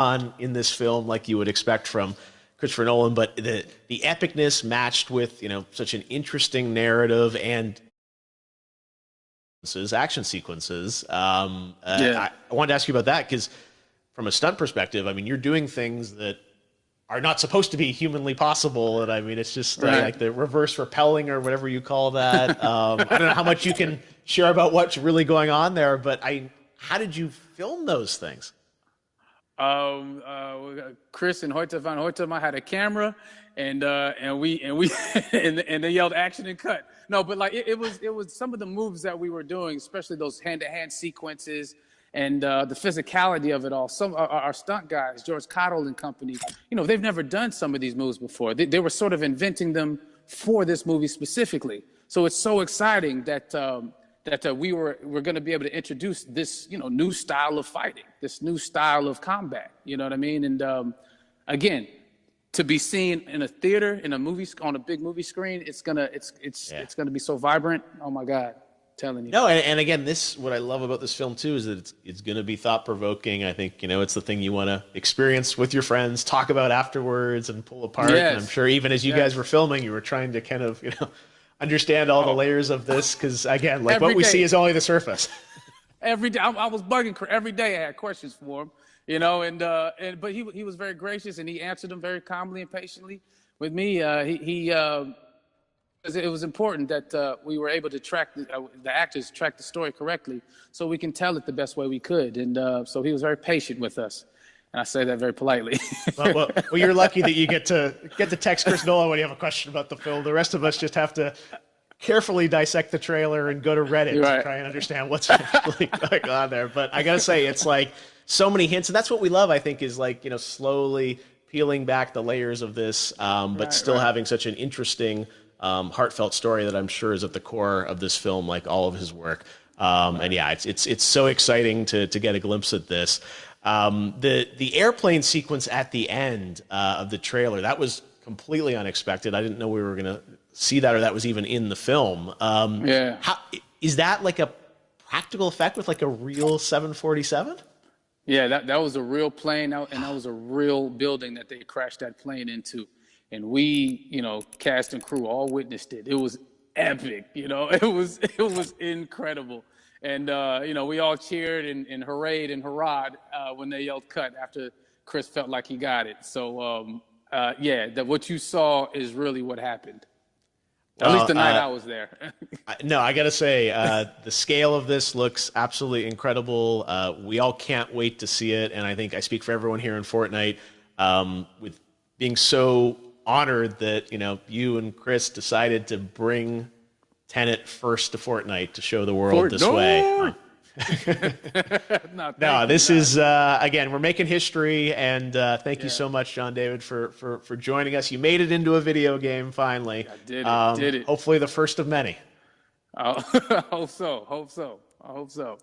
on in this film like you would expect from Christopher Nolan, but the epicness matched with, such an interesting narrative and action sequences. I wanted to ask you about that because from a stunt perspective, I mean, you're doing things that are not supposed to be humanly possible. And I mean, it's just like the reverse rappelling or whatever you call that. I don't know how much you can share about what's really going on there, but how did you film those things? Chris and Hoyte van Hoytema had a camera, and we and they yelled action and cut. No, but like it was some of the moves that we were doing, especially those hand-to-hand sequences and the physicality of it all. Some our stunt guys, George Cottle and company, they've never done some of these moves before. They were sort of inventing them for this movie specifically. So it's so exciting that we're going to be able to introduce this, new style of fighting, this new style of combat. You know what I mean? And again, to be seen in a theater, in a movie, on a big movie screen, it's gonna be so vibrant. Oh my God, I'm telling you. No, and again, what I love about this film too is that it's going to be thought provoking. I think it's the thing you want to experience with your friends, talk about afterwards, and pull apart. Yes. And I'm sure even as you guys were filming, you were trying to kind of understand all the layers of this, because again, like what we see is only the surface. Every day, I was bugging every day. I had questions for him, but he was very gracious and he answered them very calmly and patiently with me. It was important that we were able to track the actors track the story correctly, so we can tell it the best way we could. And so he was very patient with us. And I say that very politely. well, you're lucky that you get to text Chris Nolan when you have a question about the film. The rest of us just have to carefully dissect the trailer and go to Reddit to try and understand what's actually going on there. But I got to say, it's like so many hints. And that's what we love, I think, is like, slowly peeling back the layers of this, but still having such an interesting, heartfelt story that I'm sure is at the core of this film, like all of his work. And yeah, it's so exciting to get a glimpse at this. The airplane sequence at the end of the trailer, that was completely unexpected. I didn't know we were going to see that, or that was even in the film. Is that like a practical effect with like a real 747? Yeah, that was a real plane, and that was a real building that they crashed that plane into. And we, cast and crew all witnessed it. It was epic, it was incredible. And, we all cheered and hurrayed and hurrahed when they yelled cut after Chris felt like he got it. So, what you saw is really what happened. At least the night I was there. No, I got to say, the scale of this looks absolutely incredible. We all can't wait to see it. And I think I speak for everyone here in Fortnite with being so honored that, you and Chris decided to bring Tenet first to Fortnite to show the world this way. No, this is again, we're making history, and thank you so much, John David, for joining us. You made it into a video game finally. I did it. Hopefully the first of many. I hope so.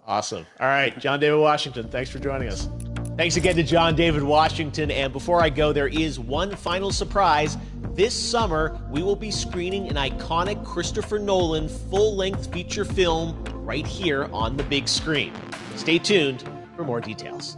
Awesome. All right, John David Washington, thanks for joining us. Thanks again to John David Washington. And before I go, there is one final surprise. This summer, we will be screening an iconic Christopher Nolan full-length feature film right here on the big screen. Stay tuned for more details.